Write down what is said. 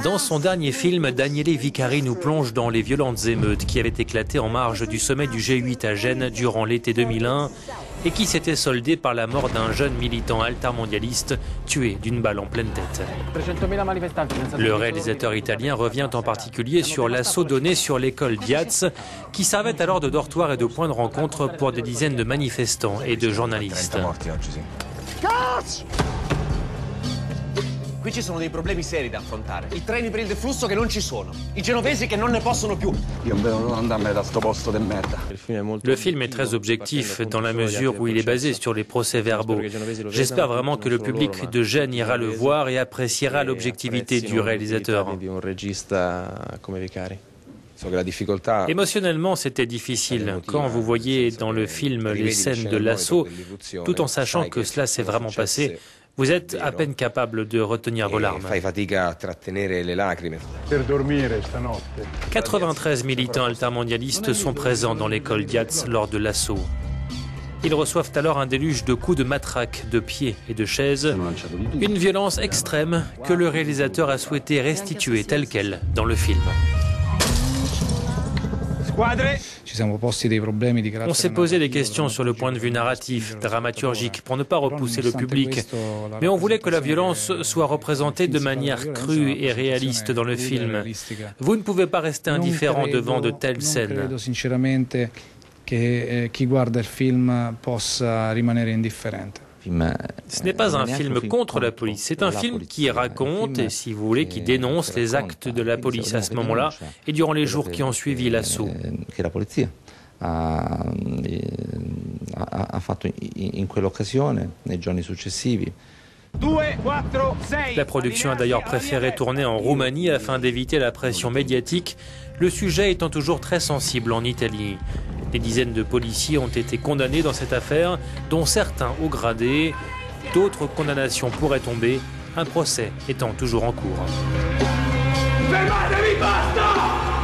Dans son dernier film, Daniele Vicari nous plonge dans les violentes émeutes qui avaient éclaté en marge du sommet du G8 à Gênes durant l'été 2001 et qui s'étaient soldées par la mort d'un jeune militant altermondialiste tué d'une balle en pleine tête. Le réalisateur italien revient en particulier sur l'assaut donné sur l'école Diaz, qui servait alors de dortoir et de point de rencontre pour des dizaines de manifestants et de journalistes. Qui ci sono dei problemi seri da affrontare. I treni per il deflusso che non ci sono. I genovesi che non ne possono più. Le film est très objectif dans la mesure où il est basé sur les procès-verbaux. J'espère vraiment que le public de Gênes ira le voir et appréciera l'objectivité du réalisateur. Émotionnellement, c'était difficile. Quand vous voyez dans le film les scènes de l'assaut, tout en sachant que cela s'est vraiment passé, vous êtes à peine capable de retenir vos larmes. 93 militants altermondialistes sont présents dans l'école Diaz lors de l'assaut. Ils reçoivent alors un déluge de coups de matraque, de pieds et de chaises, une violence extrême que le réalisateur a souhaité restituer telle qu'elle dans le film. On s'est posé des questions sur le point de vue narratif, dramaturgique, pour ne pas repousser le public. Mais on voulait que la violence soit représentée de manière crue et réaliste dans le film. Vous ne pouvez pas rester indifférent devant de telles scènes. Ce n'est pas un film contre la police, c'est un film qui raconte, et si vous voulez, qui dénonce les actes de la police à ce moment-là et durant les jours qui ont suivi l'assaut. La production a d'ailleurs préféré tourner en Roumanie afin d'éviter la pression médiatique, le sujet étant toujours très sensible en Italie. Des dizaines de policiers ont été condamnés dans cette affaire, dont certains au gradé. D'autres condamnations pourraient tomber, un procès étant toujours en cours. Fermatevi, basta!